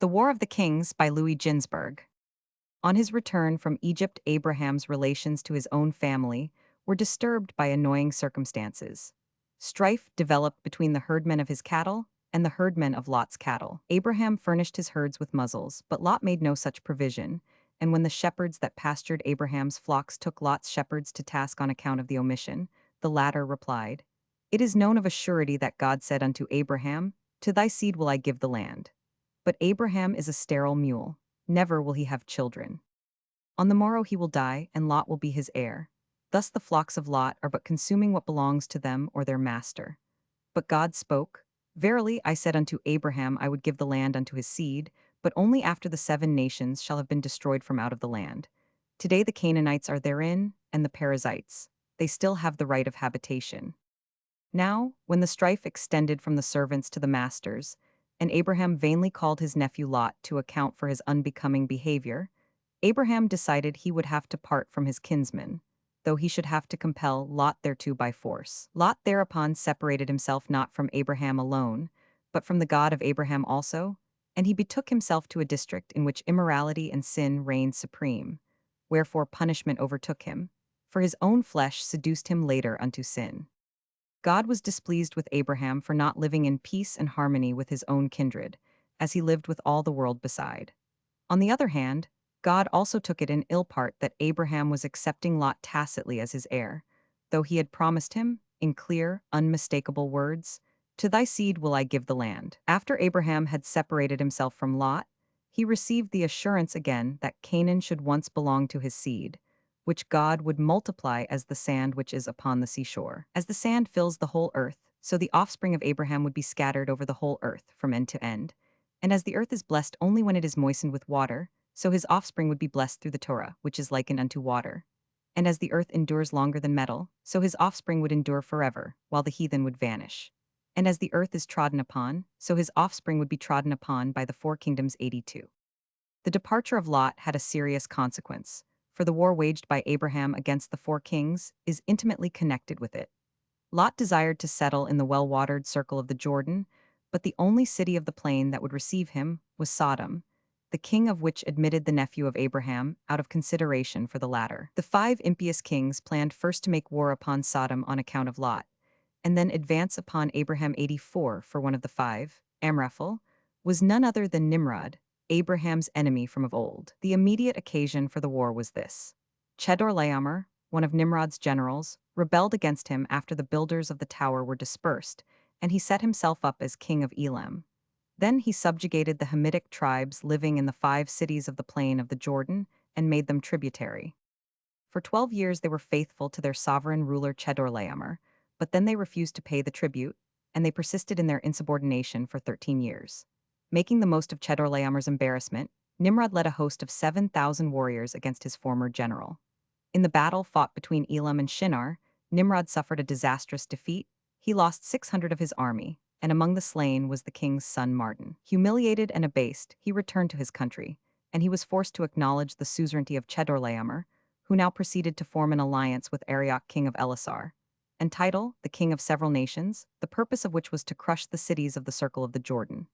The War of the Kings by Ginzberg. On his return from Egypt, Abraham's relations to his own family were disturbed by annoying circumstances. Strife developed between the herdmen of his cattle and the herdmen of Lot's cattle. Abraham furnished his herds with muzzles, but Lot made no such provision, and when the shepherds that pastured Abraham's flocks took Lot's shepherds to task on account of the omission, the latter replied, "It is known of a surety that God said unto Abraham, To thy seed will I give the land. But Abraham is a sterile mule, never will he have children. On the morrow he will die, and Lot will be his heir. Thus the flocks of Lot are but consuming what belongs to them or their master. But God spoke, Verily I said unto Abraham I would give the land unto his seed, but only after the 7 nations shall have been destroyed from out of the land. Today the Canaanites are therein, and the Perizzites. They still have the right of habitation. Now, when the strife extended from the servants to the masters, and Abraham vainly called his nephew Lot to account for his unbecoming behavior, Abraham decided he would have to part from his kinsmen, though he should have to compel Lot thereto by force. Lot thereupon separated himself not from Abraham alone, but from the God of Abraham also, and he betook himself to a district in which immorality and sin reigned supreme, wherefore punishment overtook him, for his own flesh seduced him later unto sin. God was displeased with Abraham for not living in peace and harmony with his own kindred, as he lived with all the world beside. On the other hand, God also took it in ill part that Abraham was accepting Lot tacitly as his heir, though he had promised him, in clear, unmistakable words, To thy seed will I give the land. After Abraham had separated himself from Lot, he received the assurance again that Canaan should once belong to his seed, which God would multiply as the sand which is upon the seashore. As the sand fills the whole earth, so the offspring of Abraham would be scattered over the whole earth from end to end. And as the earth is blessed only when it is moistened with water, so his offspring would be blessed through the Torah, which is likened unto water. And as the earth endures longer than metal, so his offspring would endure forever, while the heathen would vanish. And as the earth is trodden upon, so his offspring would be trodden upon by the 4 kingdoms 82. The departure of Lot had a serious consequence, for the war waged by Abraham against the 4 kings is intimately connected with it. Lot desired to settle in the well-watered circle of the Jordan, but the only city of the plain that would receive him was Sodom, the king of which admitted the nephew of Abraham out of consideration for the latter. The 5 impious kings planned first to make war upon Sodom on account of Lot, and then advance upon Abraham 84 for one of the 5, Amraphel, was none other than Nimrod, Abraham's enemy from of old. The immediate occasion for the war was this. Chedorlaomer, one of Nimrod's generals, rebelled against him after the builders of the tower were dispersed, and he set himself up as king of Elam. Then he subjugated the Hamitic tribes living in the 5 cities of the plain of the Jordan and made them tributary. For 12 years they were faithful to their sovereign ruler Chedorlaomer, but then they refused to pay the tribute, and they persisted in their insubordination for 13 years. Making the most of Chedorlaomer's embarrassment, Nimrod led a host of 7,000 warriors against his former general. In the battle fought between Elam and Shinar, Nimrod suffered a disastrous defeat. He lost 600 of his army, and among the slain was the king's son Martin. Humiliated and abased, he returned to his country, and he was forced to acknowledge the suzerainty of Chedorlaomer, who now proceeded to form an alliance with Arioch, king of Elasar, and Tidal, the king of several nations, the purpose of which was to crush the cities of the circle of the Jordan.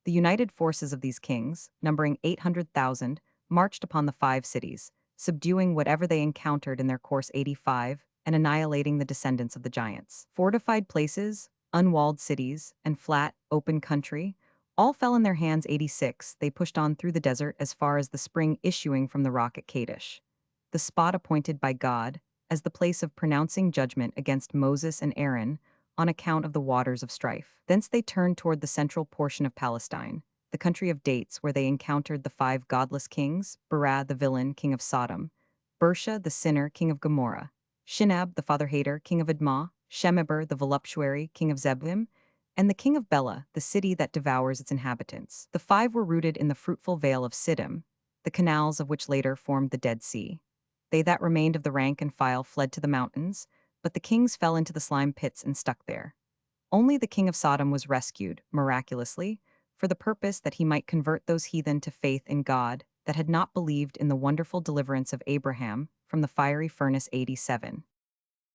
The united forces of these kings, numbering 800,000, marched upon the 5 cities, subduing whatever they encountered in their course 85 and annihilating the descendants of the giants. Fortified places, unwalled cities, and flat, open country, all fell in their hands 86. They pushed on through the desert as far as the spring issuing from the rock at Kadesh, the spot appointed by God as the place of pronouncing judgment against Moses and Aaron on account of the waters of strife. Thence they turned toward the central portion of Palestine, the country of dates, where they encountered the 5 godless kings, Bera the villain, king of Sodom, Bersha the sinner, king of Gomorrah, Shinab the father-hater, king of Admah, Shemeber the voluptuary, king of Zebim, and the king of Bela, the city that devours its inhabitants. The 5 were rooted in the fruitful vale of Siddim, the canals of which later formed the Dead Sea. They that remained of the rank and file fled to the mountains, but the kings fell into the slime pits and stuck there. Only the king of Sodom was rescued, miraculously, for the purpose that he might convert those heathen to faith in God that had not believed in the wonderful deliverance of Abraham from the fiery furnace 87.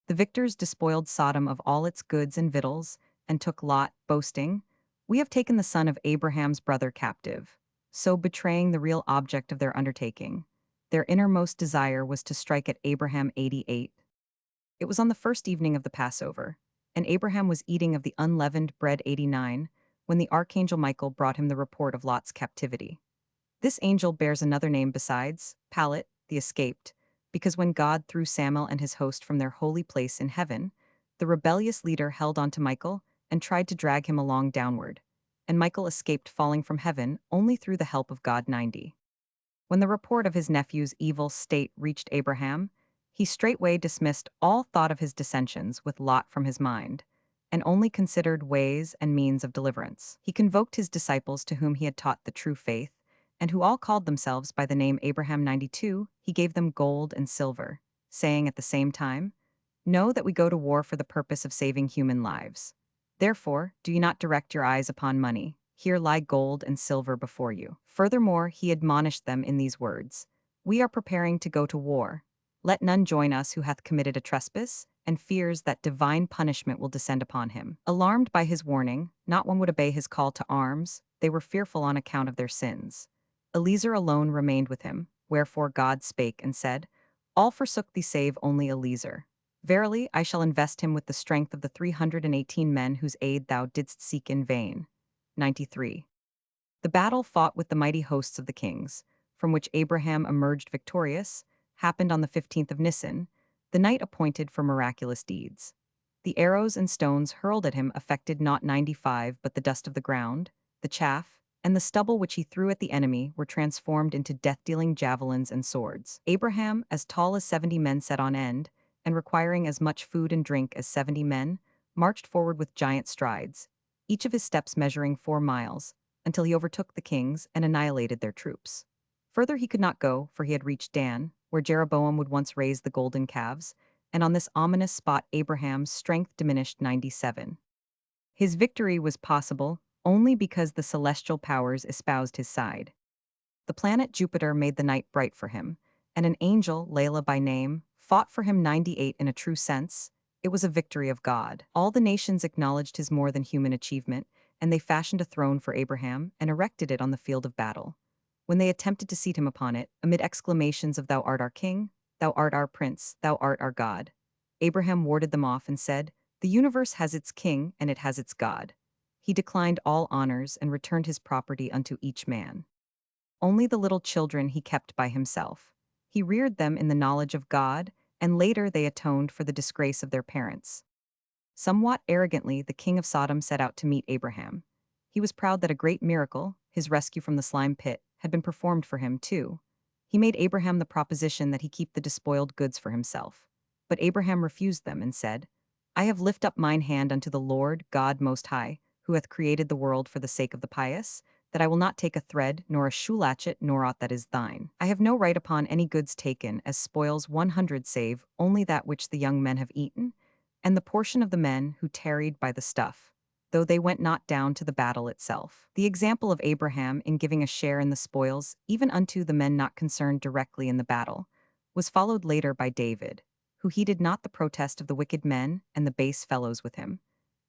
The victors despoiled Sodom of all its goods and victuals, and took Lot, boasting, We have taken the son of Abraham's brother captive. so betraying the real object of their undertaking. Their innermost desire was to strike at Abraham 88. It was on the first evening of the Passover, and Abraham was eating of the unleavened bread 89, when the archangel Michael brought him the report of Lot's captivity. This angel bears another name besides, Palet, the escaped, because when God threw Samuel and his host from their holy place in heaven, the rebellious leader held on to Michael and tried to drag him along downward, and Michael escaped falling from heaven only through the help of God 90. When the report of his nephew's evil state reached Abraham, he straightway dismissed all thought of his dissensions with Lot from his mind, and only considered ways and means of deliverance. He convoked his disciples to whom he had taught the true faith, and who all called themselves by the name Abraham 92, he gave them gold and silver, saying at the same time, "Know that we go to war for the purpose of saving human lives. Therefore, do you not direct your eyes upon money. Here lie gold and silver before you." Furthermore, he admonished them in these words, "We are preparing to go to war. Let none join us who hath committed a trespass, and fears that divine punishment will descend upon him." Alarmed by his warning, not one would obey his call to arms, they were fearful on account of their sins. Eliezer alone remained with him, wherefore God spake and said, "All forsook thee save only Eliezer. Verily, I shall invest him with the strength of the 318 men whose aid thou didst seek in vain." 93. The battle fought with the mighty hosts of the kings, from which Abraham emerged victorious, happened on the 15th of Nisan, the night appointed for miraculous deeds. The arrows and stones hurled at him affected not 95 but the dust of the ground, the chaff, and the stubble which he threw at the enemy were transformed into death-dealing javelins and swords. Abraham, as tall as 70 men set on end, and requiring as much food and drink as 70 men, marched forward with giant strides, each of his steps measuring 4 miles, until he overtook the kings and annihilated their troops. Further he could not go, for he had reached Dan, where Jeroboam would once raise the golden calves, and on this ominous spot Abraham's strength diminished 97. His victory was possible only because the celestial powers espoused his side. The planet Jupiter made the night bright for him, and an angel, Layla by name, fought for him 98 in a true sense. It was a victory of God. All the nations acknowledged his more than human achievement, and they fashioned a throne for Abraham and erected it on the field of battle. When they attempted to seat him upon it, amid exclamations of "Thou art our king, thou art our prince, thou art our God," Abraham warded them off and said, "The universe has its king and it has its God." He declined all honors and returned his property unto each man. Only the little children he kept by himself. He reared them in the knowledge of God, and later they atoned for the disgrace of their parents. Somewhat arrogantly, the king of Sodom set out to meet Abraham. He was proud that a great miracle, his rescue from the slime pit, had been performed for him, too. He made Abraham the proposition that he keep the despoiled goods for himself. But Abraham refused them and said, "I have lift up mine hand unto the Lord God Most High, who hath created the world for the sake of the pious, that I will not take a thread, nor a shoe latchet, nor aught that is thine. I have no right upon any goods taken as spoils 100 save only that which the young men have eaten, and the portion of the men who tarried by the stuff, though they went not down to the battle itself." The example of Abraham in giving a share in the spoils, even unto the men not concerned directly in the battle, was followed later by David, who heeded not the protest of the wicked men and the base fellows with him,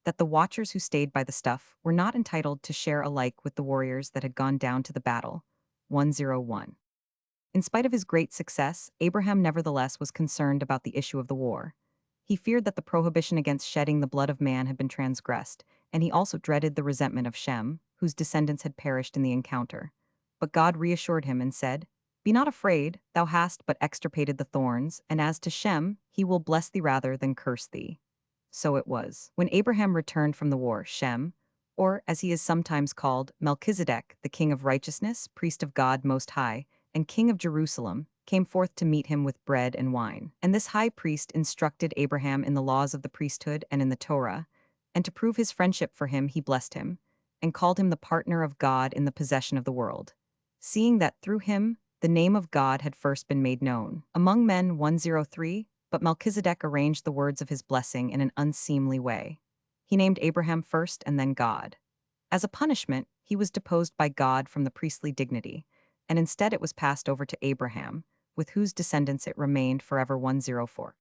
that the watchers who stayed by the stuff were not entitled to share alike with the warriors that had gone down to the battle. 101. In spite of his great success, Abraham nevertheless was concerned about the issue of the war. He feared that the prohibition against shedding the blood of man had been transgressed, and he also dreaded the resentment of Shem, whose descendants had perished in the encounter. But God reassured him and said, "Be not afraid, thou hast but extirpated the thorns, and as to Shem, he will bless thee rather than curse thee." So it was. When Abraham returned from the war, Shem, or as he is sometimes called, Melchizedek, the king of righteousness, priest of God Most High, and king of Jerusalem, came forth to meet him with bread and wine. And this high priest instructed Abraham in the laws of the priesthood and in the Torah, and to prove his friendship for him he blessed him, and called him the partner of God in the possession of the world, seeing that through him the name of God had first been made known among men. 103. But Melchizedek arranged the words of his blessing in an unseemly way. He named Abraham first and then God. As a punishment, he was deposed by God from the priestly dignity, and instead it was passed over to Abraham, with whose descendants it remained forever. 104.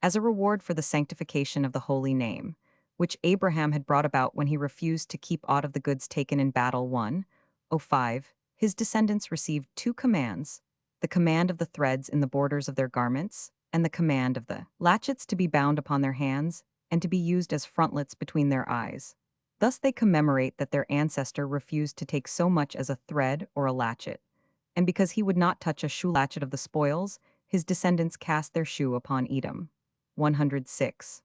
As a reward for the sanctification of the holy name, which Abraham had brought about when he refused to keep aught of the goods taken in battle. 105. his descendants received two commands: the command of the threads in the borders of their garments, and the command of the latchets to be bound upon their hands and to be used as frontlets between their eyes. Thus they commemorate that their ancestor refused to take so much as a thread or a latchet, and because he would not touch a shoe latchet of the spoils, his descendants cast their shoe upon Edom. 106.